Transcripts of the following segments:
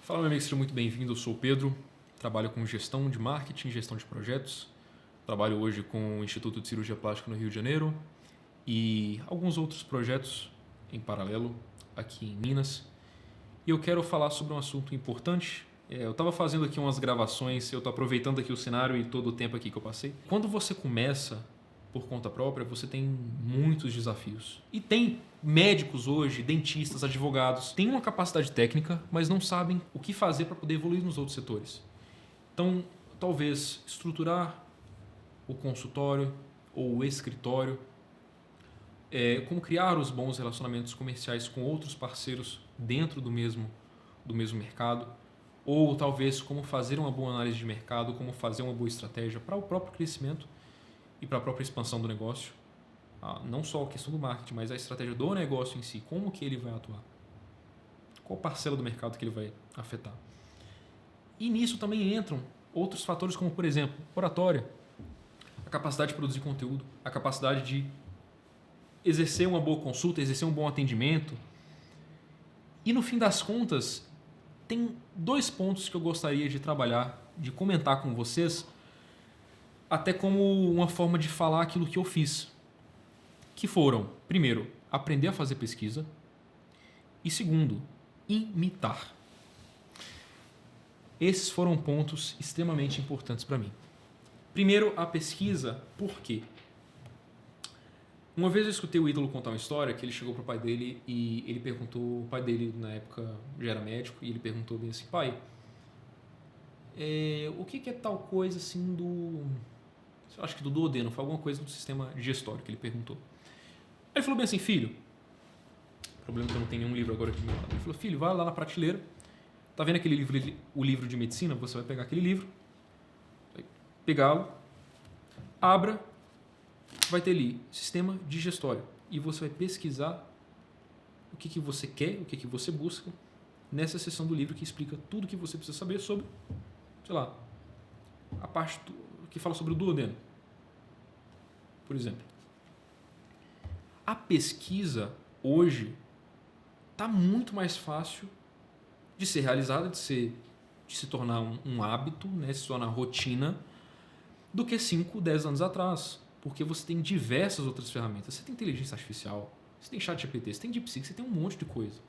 Fala, meu amigo, seja muito bem-vindo. Eu sou o Pedro, trabalho com gestão de marketing, gestão de projetos. Trabalho hoje com o Instituto de Cirurgia Plástica no Rio de Janeiro e alguns outros projetos em paralelo aqui em Minas. E eu quero falar sobre um assunto importante. Eu estava fazendo aqui umas gravações, eu estou aproveitando aqui o cenário e todo o tempo aqui que eu passei. Quando você começa por conta própria, você tem muitos desafios. E tem médicos hoje, dentistas, advogados, têm uma capacidade técnica, mas não sabem o que fazer para poder evoluir nos outros setores. Então, talvez estruturar o consultório ou o escritório, como criar os bons relacionamentos comerciais com outros parceiros dentro do mesmo mercado, ou talvez como fazer uma boa análise de mercado, como fazer uma boa estratégia para o próprio crescimento e para a própria expansão do negócio. Não só a questão do marketing, mas a estratégia do negócio em si, como que ele vai atuar, qual parcela do mercado que ele vai afetar. E nisso também entram outros fatores como, por exemplo, oratória, a capacidade de produzir conteúdo, a capacidade de exercer uma boa consulta, exercer um bom atendimento. E no fim das contas, tem dois pontos que eu gostaria de trabalhar, de comentar com vocês, até como uma forma de falar aquilo que eu fiz. Que foram, primeiro, aprender a fazer pesquisa e segundo, imitar. Esses foram pontos extremamente importantes para mim. Primeiro, a pesquisa. Por quê? Uma vez eu escutei o ídolo contar uma história que ele chegou para o pai dele e ele perguntou, o pai dele na época já era médico, e ele perguntou bem assim, pai, o que é tal coisa assim do... acho que do duodeno, foi alguma coisa do sistema digestório que ele perguntou. Aí ele falou bem assim, filho, problema é que eu não tenho nenhum livro agora aqui do meu lado. Ele falou, filho, vai lá na prateleira, tá vendo aquele livro, o livro de medicina? Você vai pegar aquele livro, vai pegá-lo, abra, vai ter ali sistema digestório e você vai pesquisar o que você quer, o que você busca nessa seção do livro que explica tudo o que você precisa saber sobre, sei lá, a parte que fala sobre o duodeno, por exemplo. A pesquisa hoje está muito mais fácil de ser realizada, de se tornar um hábito, né, se tornar rotina, do que 5, 10 anos atrás. Porque você tem diversas outras ferramentas. Você tem inteligência artificial, você tem ChatGPT, você tem DeepSeek, você tem um monte de coisa.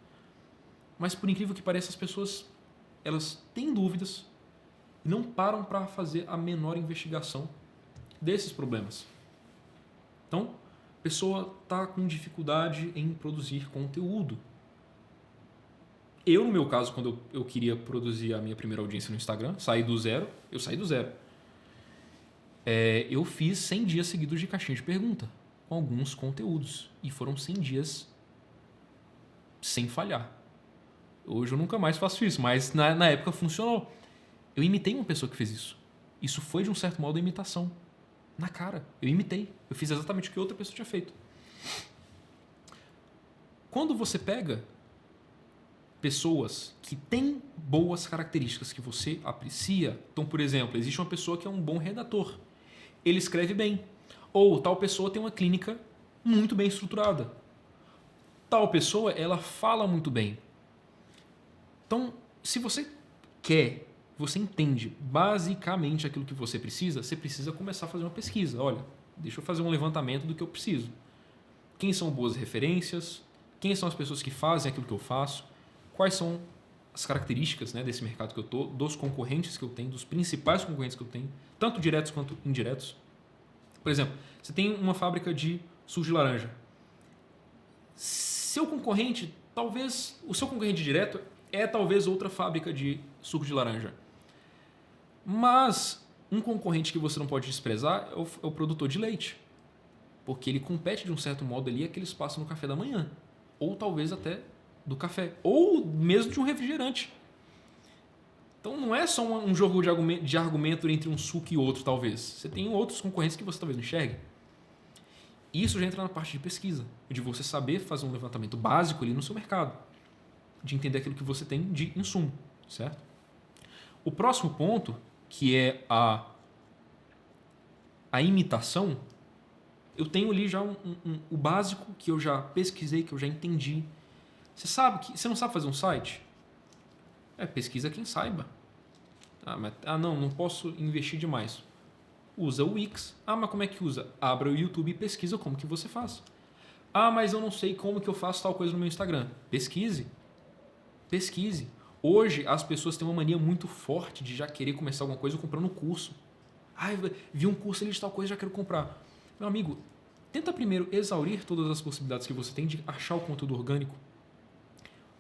Mas por incrível que pareça, as pessoas elas têm dúvidas e não param para fazer a menor investigação desses problemas. Então, a pessoa está com dificuldade em produzir conteúdo. Eu, no meu caso, quando eu queria produzir a minha primeira audiência no Instagram, eu saí do zero. Eu fiz 100 dias seguidos de caixinha de pergunta, com alguns conteúdos. E foram 100 dias sem falhar. Hoje eu nunca mais faço isso, mas na época funcionou. Eu imitei uma pessoa que fez isso. Isso foi, de um certo modo, a imitação. Na cara. Eu imitei. Eu fiz exatamente o que outra pessoa tinha feito. Quando você pega pessoas que têm boas características que você aprecia, então, por exemplo, existe uma pessoa que é um bom redator. Ele escreve bem. Ou tal pessoa tem uma clínica muito bem estruturada. Tal pessoa, ela fala muito bem. Então, se você quer, você entende basicamente aquilo que você precisa começar a fazer uma pesquisa. Olha, deixa eu fazer um levantamento do que eu preciso. Quem são boas referências? Quem são as pessoas que fazem aquilo que eu faço? Quais são as características, né, desse mercado que eu estou, dos concorrentes que eu tenho, dos principais concorrentes que eu tenho, tanto diretos quanto indiretos. Por exemplo, você tem uma fábrica de suco de laranja. Seu concorrente, talvez, o seu concorrente direto é talvez outra fábrica de suco de laranja. Mas um concorrente que você não pode desprezar é o produtor de leite. Porque ele compete de um certo modo ali aquele espaço no café da manhã. Ou talvez até do café. Ou mesmo de um refrigerante. Então não é só um jogo de argumento entre um suco e outro, talvez. Você tem outros concorrentes que você talvez não enxergue. Isso já entra na parte de pesquisa. De você saber fazer um levantamento básico ali no seu mercado. De entender aquilo que você tem de insumo. Certo? O próximo ponto, que é a imitação, eu tenho ali já o básico que eu já pesquisei, que eu já entendi. Você sabe que você não sabe fazer um site? Pesquisa quem saiba. Não posso investir demais. Usa o Wix. Mas como é que usa? Abra o YouTube e pesquisa como que você faz. Mas eu não sei como que eu faço tal coisa no meu Instagram. Pesquise. Pesquise. Hoje as pessoas têm uma mania muito forte de já querer começar alguma coisa comprando curso. Vi um curso ali de tal coisa, já quero comprar. Meu amigo, tenta primeiro exaurir todas as possibilidades que você tem de achar o conteúdo orgânico.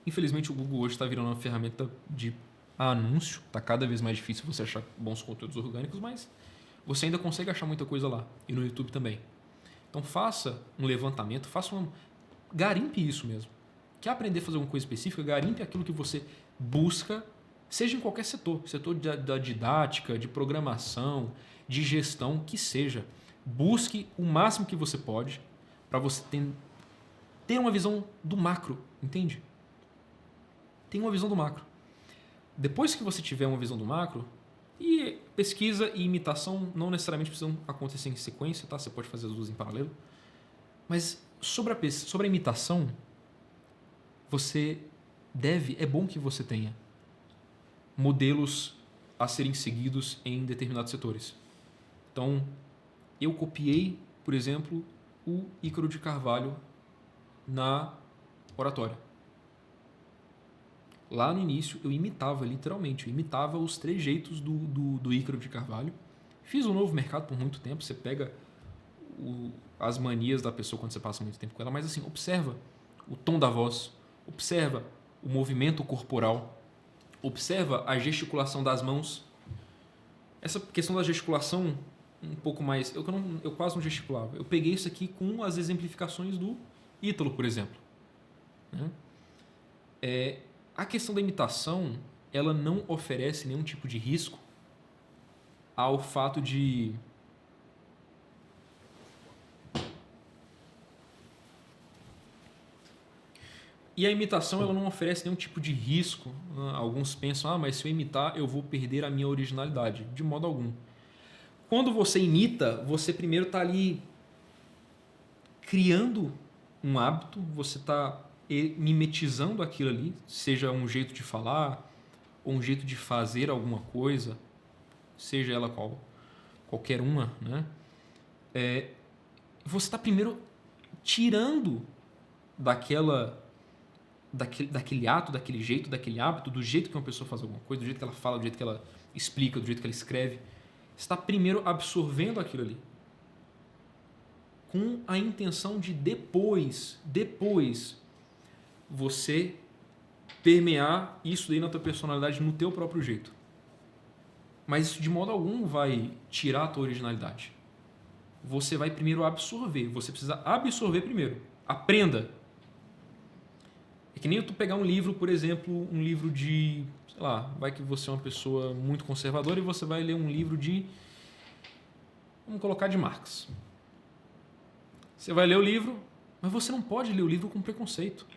Infelizmente o Google hoje está virando uma ferramenta de anúncio. Está cada vez mais difícil você achar bons conteúdos orgânicos, mas você ainda consegue achar muita coisa lá. E no YouTube também. Então faça um levantamento, garimpe isso mesmo. Quer aprender a fazer alguma coisa específica? Garimpe aquilo que você busca, seja em qualquer setor. Setor da didática, de programação, de gestão, que seja. Busque o máximo que você pode para você ter uma visão do macro, entende? Tem uma visão do macro. Depois que você tiver uma visão do macro, e pesquisa e imitação não necessariamente precisam acontecer em sequência, tá? Você pode fazer as duas em paralelo. Mas sobre a imitação, é bom que você tenha modelos a serem seguidos em determinados setores. Então, eu copiei, por exemplo, o Ícaro de Carvalho na oratória. Lá no início eu imitava, literalmente, os trejeitos do Ícaro de Carvalho. Fiz um novo mercado por muito tempo. Você pega as manias da pessoa quando você passa muito tempo com ela, mas assim, observa o tom da voz, observa o movimento corporal, observa a gesticulação das mãos. Essa questão da gesticulação, um pouco mais... Eu quase não gesticulava. Eu peguei isso aqui com as exemplificações do Ítalo, por exemplo. A questão da imitação, ela não oferece nenhum tipo de risco ao fato de... E a imitação, ela não oferece nenhum tipo de risco. Alguns pensam, mas se eu imitar, eu vou perder a minha originalidade. De modo algum. Quando você imita, você primeiro está ali criando um hábito, você está mimetizando aquilo ali, seja um jeito de falar ou um jeito de fazer alguma coisa, seja ela qualquer uma, né? Você está primeiro tirando daquele ato, daquele jeito, daquele hábito, do jeito que uma pessoa faz alguma coisa, do jeito que ela fala, do jeito que ela explica, do jeito que ela escreve. Você está primeiro absorvendo aquilo ali com a intenção de depois você permear isso daí na tua personalidade, no teu próprio jeito. Mas isso de modo algum vai tirar a tua originalidade. Você vai primeiro absorver. Você precisa absorver primeiro. Aprenda. É que nem tu pegar um livro, por exemplo, um livro de... Sei lá, vai que você é uma pessoa muito conservadora e você vai ler um livro de... Vamos colocar de Marx. Você vai ler o livro, mas você não pode ler o livro com preconceito.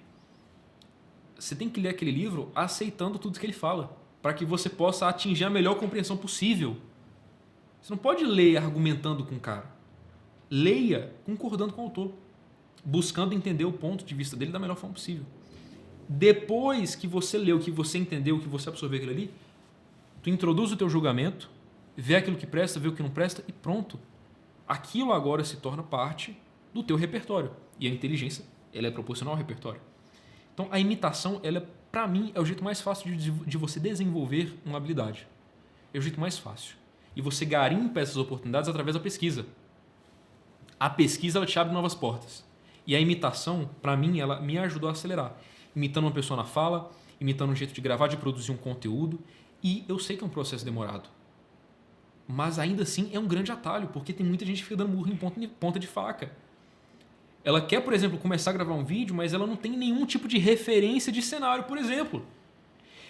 Você tem que ler aquele livro aceitando tudo que ele fala, para que você possa atingir a melhor compreensão possível. Você não pode ler argumentando com o cara. Leia concordando com o autor, buscando entender o ponto de vista dele da melhor forma possível. Depois que você leu, que você entendeu, que você absorveu aquilo ali, tu introduz o teu julgamento, vê aquilo que presta, vê o que não presta e pronto. Aquilo agora se torna parte do teu repertório. E a inteligência, ela é proporcional ao repertório. Então, a imitação, para mim, é o jeito mais fácil de você desenvolver uma habilidade. É o jeito mais fácil. E você garimpa essas oportunidades através da pesquisa. A pesquisa, ela te abre novas portas. E a imitação, para mim, ela me ajudou a acelerar. Imitando uma pessoa na fala, imitando um jeito de gravar, de produzir um conteúdo. E eu sei que é um processo demorado. Mas ainda assim é um grande atalho, porque tem muita gente que fica dando murro em ponta de faca. Ela quer, por exemplo, começar a gravar um vídeo, mas ela não tem nenhum tipo de referência de cenário, por exemplo.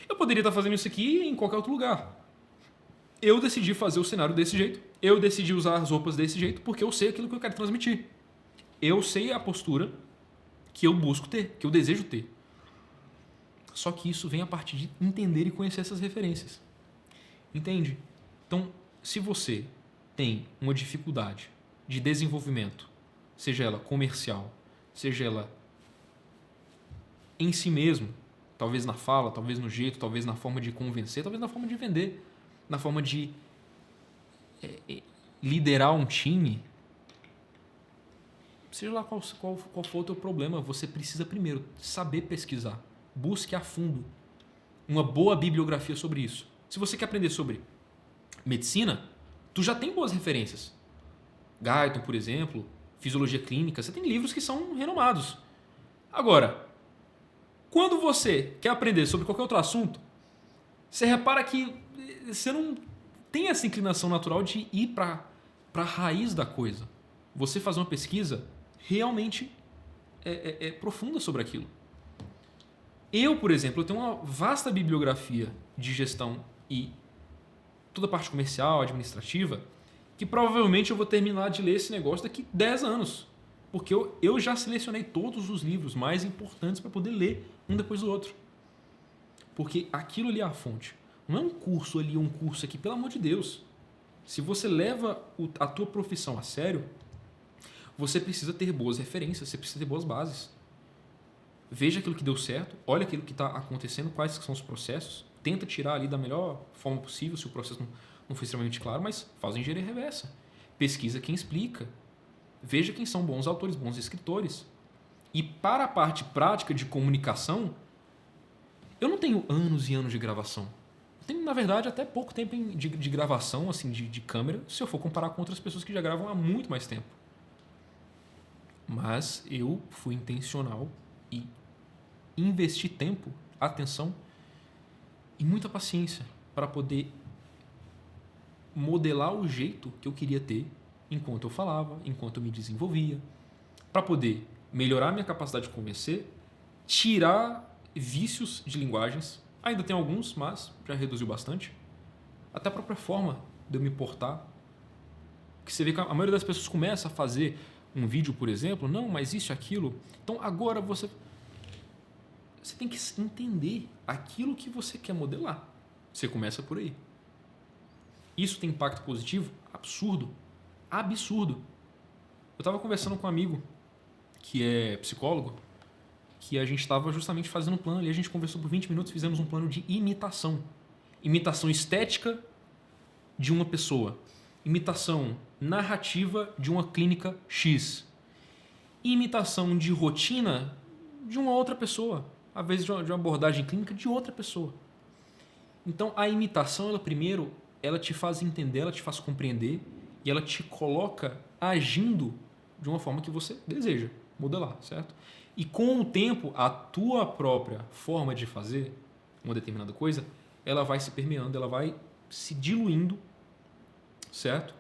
Eu poderia estar fazendo isso aqui em qualquer outro lugar. Eu decidi fazer o cenário desse jeito. Eu decidi usar as roupas desse jeito porque eu sei aquilo que eu quero transmitir. Eu sei a postura que eu busco ter, que eu desejo ter. Só que isso vem a partir de entender e conhecer essas referências. Entende? Então, se você tem uma dificuldade de desenvolvimento, seja ela comercial, seja ela em si mesmo, Talvez na fala, talvez no jeito, talvez na forma de convencer, talvez na forma de vender, na forma de liderar um time. Seja lá qual for o teu problema, você precisa primeiro saber pesquisar. Busque a fundo uma boa bibliografia sobre isso. Se você quer aprender sobre medicina, tu já tem boas referências. Guyton, por exemplo, Fisiologia Clínica, você tem livros que são renomados. Agora, quando você quer aprender sobre qualquer outro assunto, você repara que você não tem essa inclinação natural de ir para a raiz da coisa. Você fazer uma pesquisa realmente profunda sobre aquilo. Eu, por exemplo, eu tenho uma vasta bibliografia de gestão e toda a parte comercial, administrativa, que provavelmente eu vou terminar de ler esse negócio daqui 10 anos. Porque eu já selecionei todos os livros mais importantes para poder ler um depois do outro. Porque aquilo ali é a fonte. Não é um curso ali, um curso aqui, pelo amor de Deus. Se você leva a tua profissão a sério, você precisa ter boas referências, você precisa ter boas bases. Veja aquilo que deu certo, olha aquilo que está acontecendo, quais são os processos, tenta tirar ali da melhor forma possível, se o processo não foi extremamente claro, mas faz engenharia reversa. Pesquisa quem explica. Veja quem são bons autores, bons escritores. E para a parte prática de comunicação, eu não tenho anos e anos de gravação. Eu tenho, na verdade, até pouco tempo de gravação, assim, de câmera, se eu for comparar com outras pessoas que já gravam há muito mais tempo. Mas eu fui intencional e investi tempo, atenção e muita paciência para poder modelar o jeito que eu queria ter enquanto eu falava, enquanto eu me desenvolvia, para poder melhorar minha capacidade de convencer, tirar vícios de linguagens. Ainda tem alguns, mas já reduziu bastante. Até a própria forma de eu me portar. Que você vê que a maioria das pessoas começa a fazer um vídeo, por exemplo, não, mas isso e aquilo. Então agora você tem que entender aquilo que você quer modelar. Você começa por aí. Isso tem impacto positivo? Absurdo. Absurdo. Eu estava conversando com um amigo que é psicólogo, que a gente estava justamente fazendo um plano e a gente conversou por 20 minutos, fizemos um plano de imitação. Imitação estética de uma pessoa. Imitação narrativa de uma clínica X. Imitação de rotina de uma outra pessoa. Às vezes de uma abordagem clínica de outra pessoa. Então a imitação, ela te faz entender, ela te faz compreender e ela te coloca agindo de uma forma que você deseja modelar, certo? E com o tempo, a tua própria forma de fazer uma determinada coisa, ela vai se permeando, ela vai se diluindo, certo?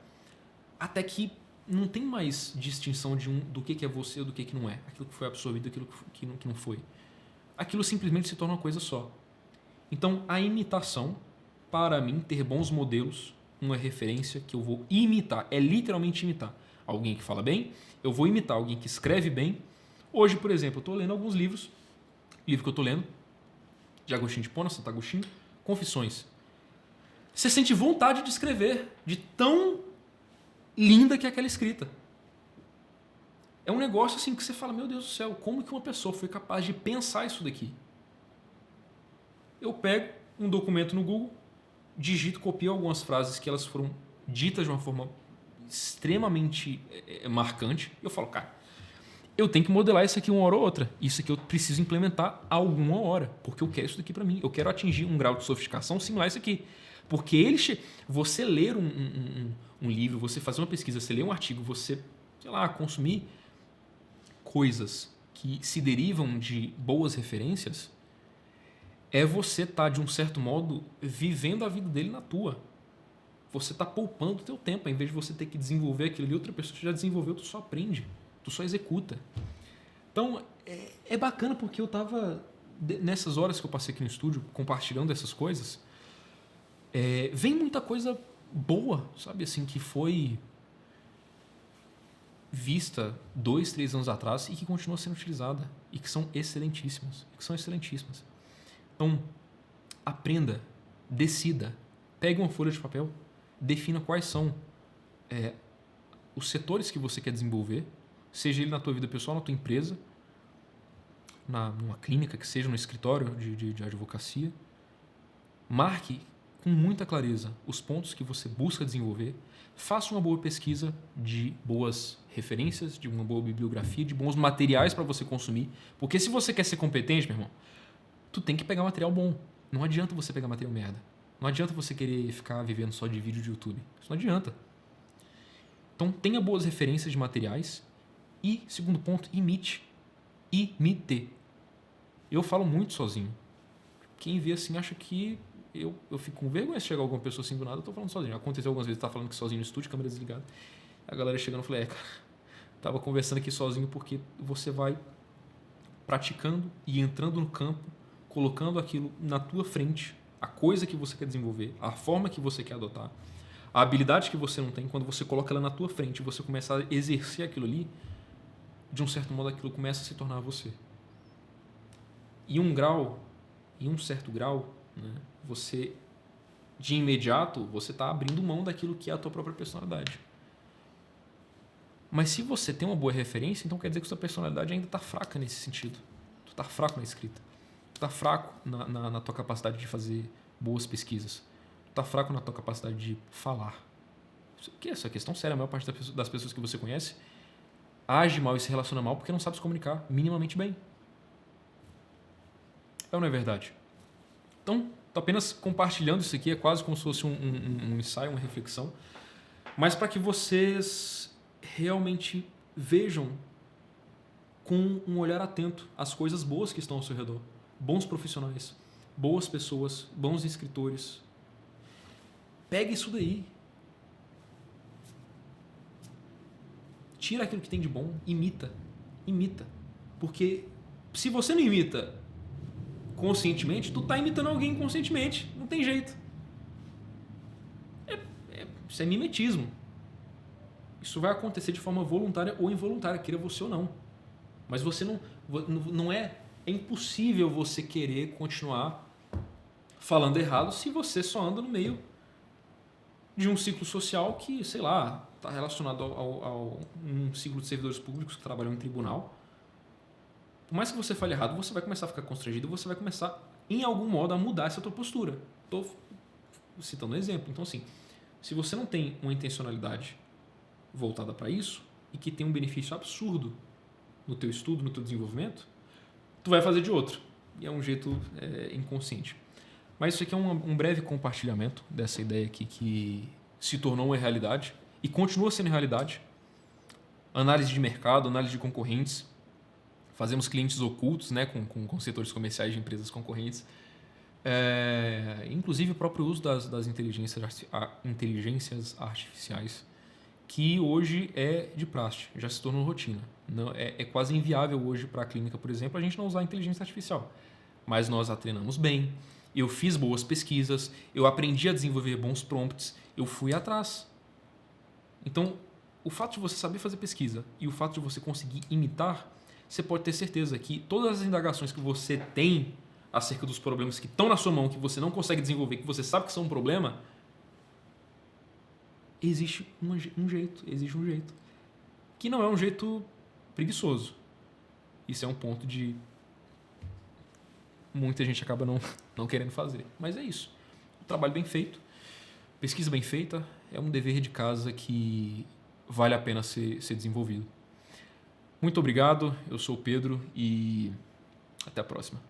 Até que não tem mais distinção do que é você ou do que não é. Aquilo que foi absorvido, aquilo que não foi. Aquilo simplesmente se torna uma coisa só. Então, a imitação, para mim, ter bons modelos, uma referência que eu vou imitar, é literalmente imitar. Alguém que fala bem, eu vou imitar alguém que escreve bem. Hoje, por exemplo, eu estou lendo alguns livros. Livro que eu estou lendo, de Agostinho de Hipona, Santo Agostinho, Confissões. Você sente vontade de escrever, de tão linda que é aquela escrita. É um negócio assim que você fala, meu Deus do céu, como que uma pessoa foi capaz de pensar isso daqui? Eu pego um documento no Google, digito, copio algumas frases que elas foram ditas de uma forma extremamente marcante, e eu falo, cara, eu tenho que modelar isso aqui uma hora ou outra. Isso aqui eu preciso implementar alguma hora, porque eu quero isso daqui para mim. Eu quero atingir um grau de sofisticação similar a isso aqui. Porque você ler um livro, você fazer uma pesquisa, você ler um artigo, você, sei lá, consumir coisas que se derivam de boas referências, é você estar, de um certo modo, vivendo a vida dele na tua. Você está poupando o teu tempo, em vez de você ter que desenvolver aquilo ali, outra pessoa já desenvolveu, tu só aprende, tu só executa. Então, é bacana porque eu estava, nessas horas que eu passei aqui no estúdio, compartilhando essas coisas, vem muita coisa boa, sabe, assim, que foi vista 2, 3 anos atrás e que continua sendo utilizada e que são excelentíssimas. Então, aprenda, decida, pegue uma folha de papel, defina quais são os setores que você quer desenvolver, seja ele na tua vida pessoal, na tua empresa, numa clínica, que seja no escritório de advocacia, marque com muita clareza os pontos que você busca desenvolver, faça uma boa pesquisa de boas referências, de uma boa bibliografia, de bons materiais para você consumir, porque se você quer ser competente, meu irmão, tu tem que pegar material bom. Não adianta você pegar material merda. Não adianta você querer ficar vivendo só de vídeo de YouTube. Isso não adianta. Então tenha boas referências de materiais e, segundo ponto, imite. Imite. Eu falo muito sozinho. Quem vê assim acha que eu fico com vergonha se chegar alguma pessoa assim do nada, eu tô falando sozinho. Aconteceu algumas vezes, tá falando que sozinho no estúdio, câmera desligada. A galera chegando, eu falei, cara, tava conversando aqui sozinho porque você vai praticando e entrando no campo, colocando aquilo na tua frente, a coisa que você quer desenvolver, a forma que você quer adotar, a habilidade que você não tem, quando você coloca ela na tua frente e você começa a exercer aquilo ali, de um certo modo aquilo começa a se tornar você. Em um certo grau, né, você, de imediato, você está abrindo mão daquilo que é a tua própria personalidade. Mas se você tem uma boa referência, então quer dizer que sua personalidade ainda está fraca nesse sentido. Tu está fraco na escrita. Tu está fraco na tua capacidade de fazer boas pesquisas. Tu está fraco na tua capacidade de falar. Essa questão séria, a maior parte das pessoas que você conhece age mal e se relaciona mal porque não sabe se comunicar minimamente bem. É ou não é verdade? Então, estou apenas compartilhando isso aqui, é quase como se fosse um ensaio, uma reflexão, mas para que vocês realmente vejam com um olhar atento as coisas boas que estão ao seu redor. Bons profissionais, boas pessoas, bons escritores. Pegue isso daí. Tira aquilo que tem de bom, imita. Imita. Porque se você não imita conscientemente, tu tá imitando alguém inconscientemente. Não tem jeito. Isso é mimetismo. Isso vai acontecer de forma voluntária ou involuntária, queira você ou não. Mas você não é impossível você querer continuar falando errado se você só anda no meio de um ciclo social que, sei lá, está relacionado a um ciclo de servidores públicos que trabalham em tribunal. Por mais que você fale errado, você vai começar a ficar constrangido e você vai começar, em algum modo, a mudar essa tua postura. Estou citando um exemplo. Então, assim, se você não tem uma intencionalidade voltada para isso e que tem um benefício absurdo no teu estudo, no teu desenvolvimento, tu vai fazer de outro. E é um jeito inconsciente. Mas isso aqui é um breve compartilhamento dessa ideia aqui que se tornou uma realidade e continua sendo realidade. Análise de mercado, análise de concorrentes. Fazemos clientes ocultos, né, com setores comerciais de empresas concorrentes. Inclusive o próprio uso das inteligências artificiais, que hoje é de praxe, já se tornou rotina. Não, é quase inviável hoje para a clínica, por exemplo, a gente não usar inteligência artificial. Mas nós a treinamos bem, eu fiz boas pesquisas, eu aprendi a desenvolver bons prompts, eu fui atrás. Então, o fato de você saber fazer pesquisa e o fato de você conseguir imitar, você pode ter certeza que todas as indagações que você tem acerca dos problemas que estão na sua mão, que você não consegue desenvolver, que você sabe que são um problema, existe um jeito. Que não é um jeito preguiçoso. Isso é um ponto de muita gente acaba não querendo fazer. Mas é isso. Um trabalho bem feito, pesquisa bem feita, é um dever de casa que vale a pena ser desenvolvido. Muito obrigado, eu sou o Pedro e até a próxima.